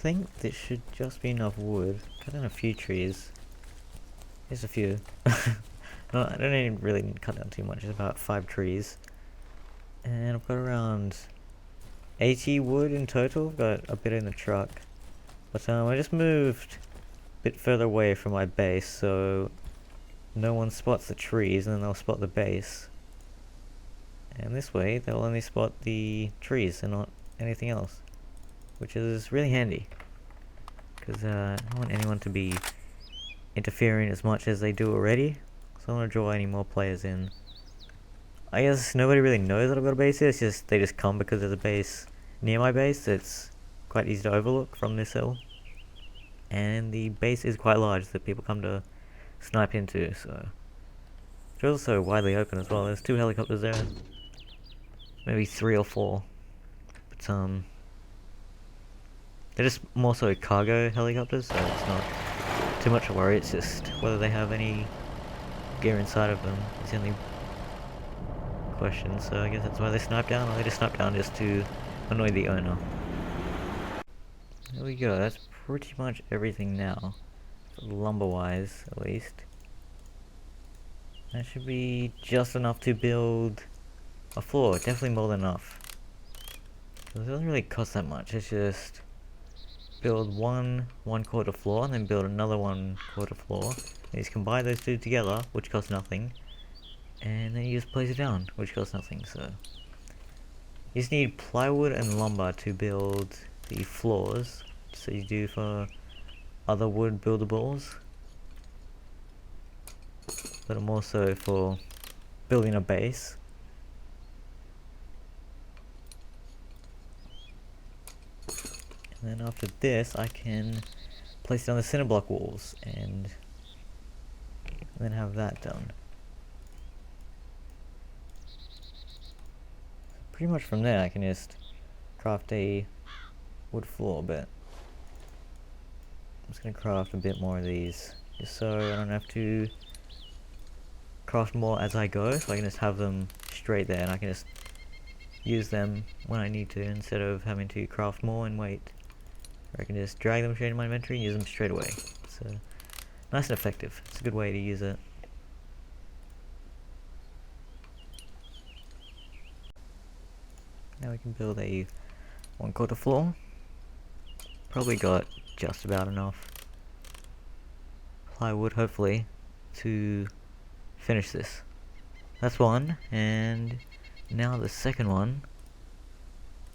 think this should just be enough wood. Cut down a few trees. Just a few. No, I don't even really need to cut down too much. It's about 5 trees. And I've got around 80 wood in total. I've got a bit in the truck. But I just moved a bit further away from my base, so no one spots the trees, and then they'll spot the base. And this way, they'll only spot the trees and not anything else, which is really handy. Because I don't want anyone to be interfering as much as they do already, so I don't want to draw any more players in. I guess nobody really knows that I've got a base here, it's just they just come because there's a base near my base that's quite easy to overlook from this hill. And the base is quite large that people come to snipe into, so it's also widely open as well. There's 2 helicopters there, maybe 3 or 4, but they're just more so cargo helicopters, so it's not too much a worry. It's just whether they have any gear inside of them is the only question. So I guess that's why they snipe down, or they just snipe down just to annoy the owner. There we go, that's pretty much everything now, lumber wise at least. That should be just enough to build a floor, definitely more than enough. It doesn't really cost that much, it's just build one 1/4 floor and then build another 1/4 floor. You just combine those two together, which costs nothing, and then you just place it down, which costs nothing. So you just need plywood and lumber to build the floors, so you do for other wood buildables, but I'm also for building a base. And then after this, I can place down the cinder block walls and then have that done. Pretty much from there, I can just craft a wood floor, but I'm just gonna craft a bit more of these, just so I don't have to craft more as I go, so I can just have them straight there and I can just use them when I need to instead of having to craft more and wait. Or I can just drag them straight in my inventory and use them straight away. So nice and effective. It's a good way to use it. Now we can build a 1/4 floor. Probably got just about enough plywood, hopefully, to finish this. That's one, and now the second one.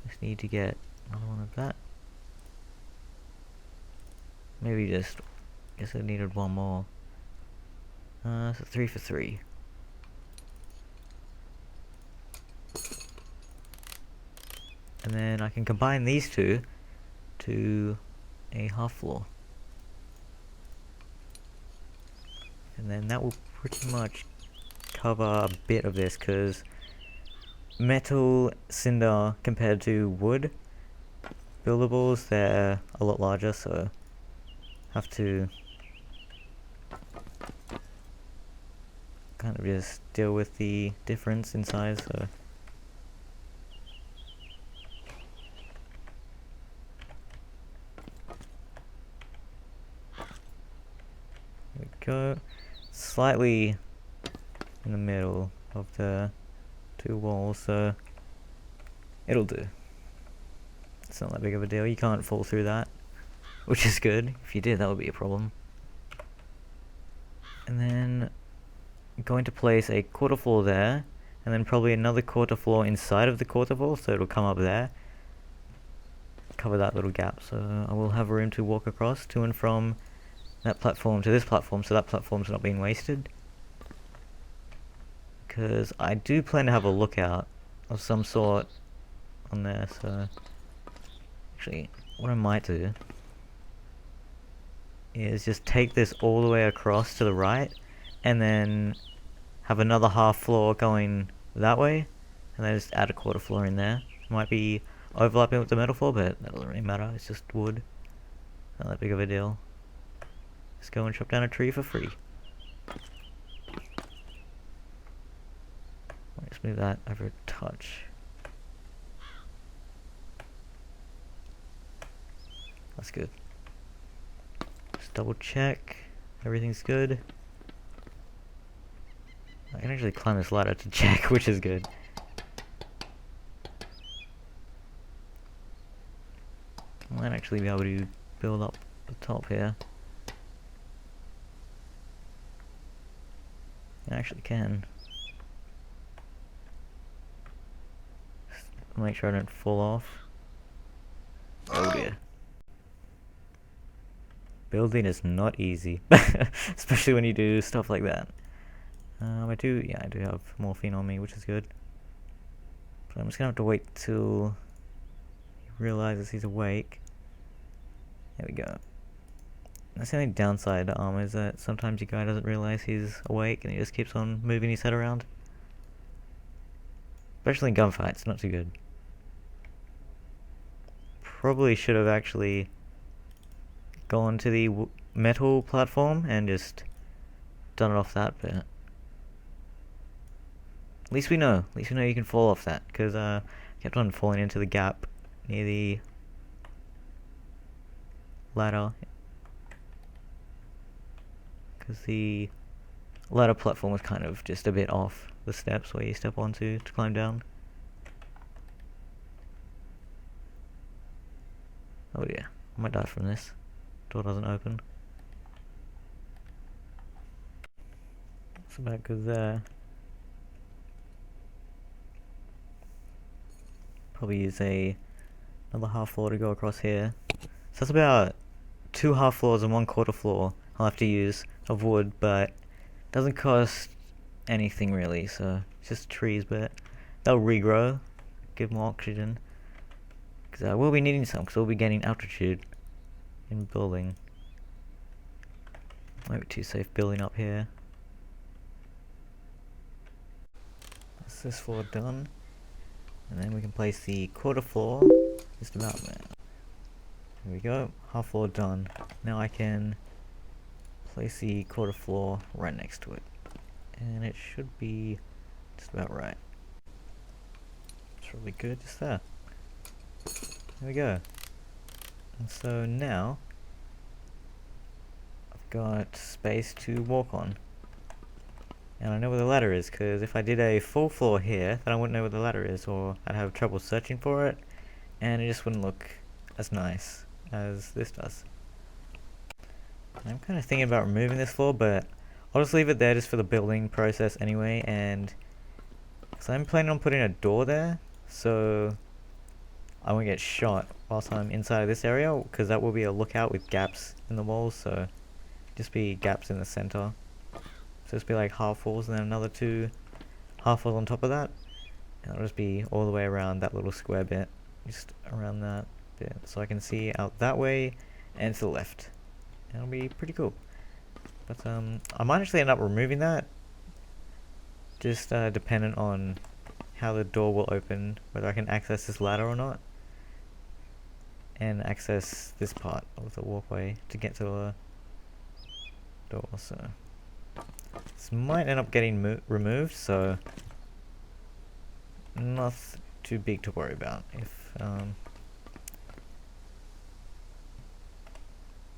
Just need to get another one of that. Maybe just, guess I needed one more. So 3 for 3. And then I can combine these two to a half floor. And then that will pretty much cover a bit of this, because metal cinder compared to wood buildables, they're a lot larger, so have to kind of just deal with the difference in size. So there we go, slightly in the middle of the 2 walls, so it'll do. It's not that big of a deal, you can't fall through that, which is good. If you did, that would be a problem. And then I'm going to place a 1/4 floor there, and then probably another 1/4 floor inside of the 1/4 floor, so it'll come up there, cover that little gap, so I will have room to walk across to and from that platform to this platform, so that platform's not being wasted. Because I do plan to have a lookout of some sort on there, so actually what I might do is just take this all the way across to the right, and then have another half floor going that way, and then just add a 1/4 floor in there. Might be overlapping with the metal floor, but that doesn't really matter, it's just wood. Not that big of a deal. Just go and chop down a tree for free. Let's move that over a touch. That's good. Just double check. Everything's good. I can actually climb this ladder to check, which is good. I might actually be able to build up the top here. I actually can. Just make sure I don't fall off. Oh dear. Building is not easy, especially when you do stuff like that. I do have morphine on me, which is good. But I'm just gonna have to wait till he realizes he's awake. There we go. That's the only downside to armor, is that sometimes your guy doesn't realize he's awake and he just keeps on moving his head around. Especially in gunfights, not too good. Probably should have actually gone to the metal platform and just done it off that, but at least we know you can fall off that, because I kept on falling into the gap near the ladder, because the ladder platform was kind of just a bit off the steps where you step onto to climb down. Oh yeah, I might die from this. Door doesn't open. That's about good there. Probably use another half floor to go across here. So that's about 2 half floors and 1/4 floor I'll have to use of wood, but doesn't cost anything really, so it's just trees, but they'll regrow, give more oxygen, because we'll be needing some, because we'll be gaining altitude in building. Might be too safe building up here. That's this floor done, and then we can place the 1/4 floor just about there. There we go, half floor done. Now I can place the 1/4 floor right next to it, and it should be just about right. It's really good, just there. There we go. And so now I've got space to walk on, and I know where the ladder is, because if I did a full floor here, then I wouldn't know where the ladder is, or I'd have trouble searching for it, and it just wouldn't look as nice as this does. I'm kind of thinking about removing this floor, but I'll just leave it there just for the building process anyway, and because I'm planning on putting a door there, so I won't get shot whilst I'm inside of this area, because that will be a lookout with gaps in the walls, so just be gaps in the center. So just be like half walls and then another 2 half walls on top of that, and it'll just be all the way around that little square bit, just around that bit, so I can see out that way and to the left. It'll be pretty cool. But I might actually end up removing that, just dependent on how the door will open, whether I can access this ladder or not, and access this part of the walkway to get to the door. So this might end up getting removed, so not too big to worry about if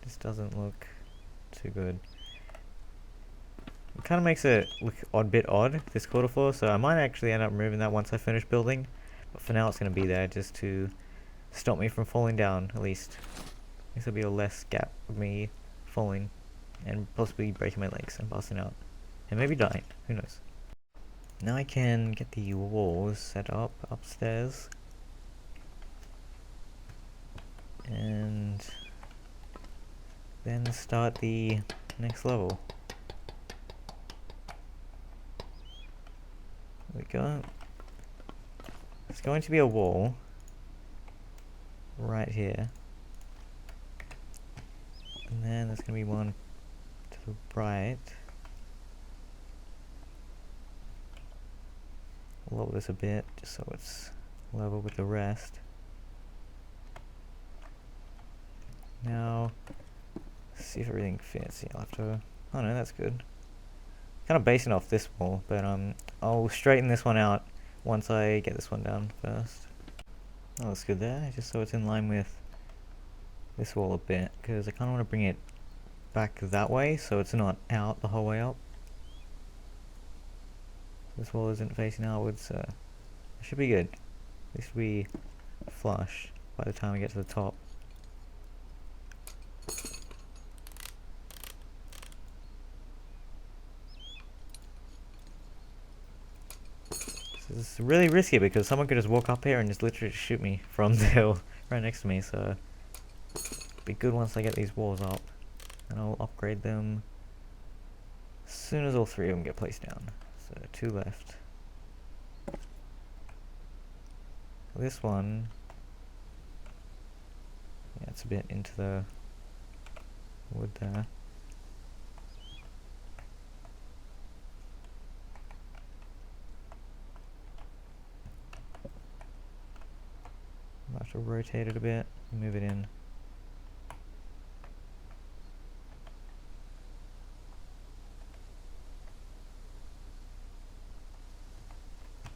this doesn't look too good. It kind of makes it look a bit odd, this 1/4 floor, so I might actually end up removing that once I finish building, but for now it's going to be there just to stop me from falling down, at least. At least there'll be a less gap of me falling and possibly breaking my legs and busting out, and maybe dying, who knows. Now I can get the walls set up upstairs, and then start the next level. There we go. There's going to be a wall right here, and then there's going to be one to the right. I'll lower this a bit just so it's level with the rest. Now, let's see if everything fits. Yeah, I'll have to. Oh no, that's good. Kind of basing off this wall, but I'll straighten this one out once I get this one down first. Oh, that's good there, just so it's in line with this wall a bit, because I kind of want to bring it back that way so it's not out the whole way up. This wall isn't facing outwards, so it should be good. At least we flush by the time we get to the top. This is really risky because someone could just walk up here and just literally shoot me from the hill right next to me, so it'll be good once I get these walls up. And I'll upgrade them as soon as all three of them get placed down. So 2 left. This one, yeah, it's a bit into the wood there. I'll have to rotate it a bit, move it in.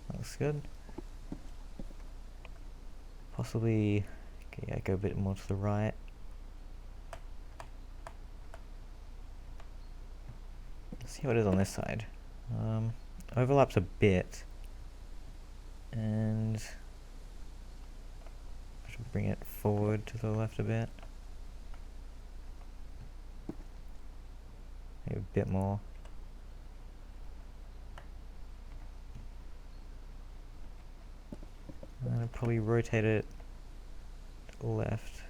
That looks good. Possibly, okay, yeah, go a bit more to the right. Let's see what it is on this side. Overlaps a bit, and I should bring it forward to the left a bit. Maybe a bit more. And I'll probably rotate it to the left.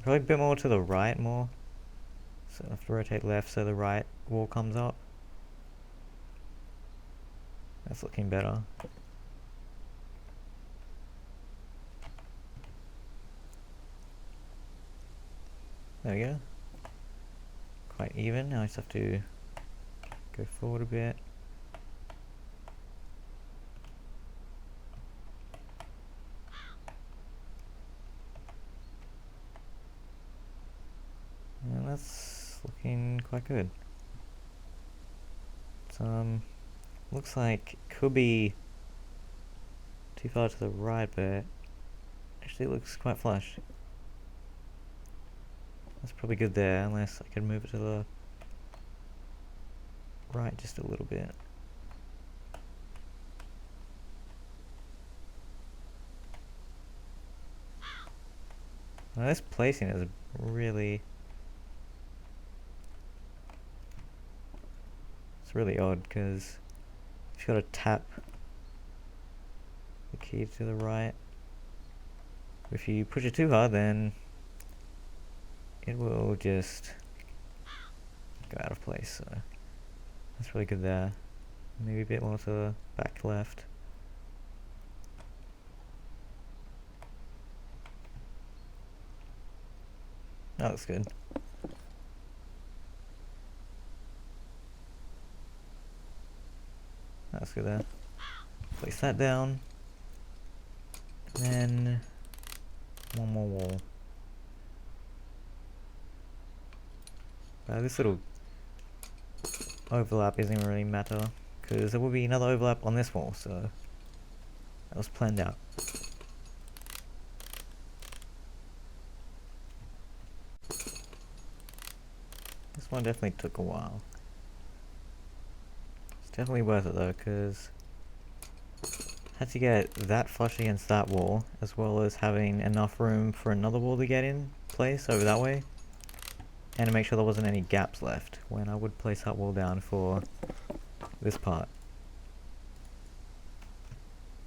Probably a bit more to the right more. So I have to rotate left so the right wall comes up. That's looking better. There we go. Quite even. Now I just have to go forward a bit. And that's looking quite good. So, looks like it could be too far to the right, but actually it looks quite flush. That's probably good there, unless I can move it to the right just a little bit. Now this placing is really... it's really odd, because you've got to tap the key to the right. If you push it too hard, then it will just go out of place, so that's really good there. Maybe a bit more to the back left. That looks good. That's good there. Place that down. And then one more wall. This little overlap doesn't really matter, because there will be another overlap on this wall, so that was planned out. This one definitely took a while. It's definitely worth it though, because I had to get that flush against that wall, as well as having enough room for another wall to get in place over that way, and to make sure there wasn't any gaps left when I would place that wall down for this part.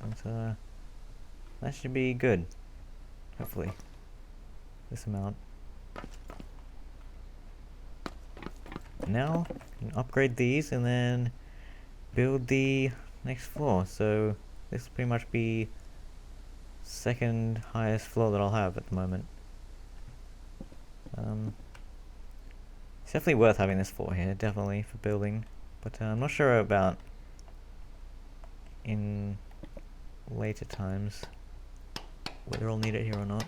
And that should be good, hopefully, this amount. Now, I can upgrade these and then build the next floor. So this will pretty much be second highest floor that I'll have at the moment. It's definitely worth having this floor here, definitely, for building. But I'm not sure about in later times whether I'll need it here or not.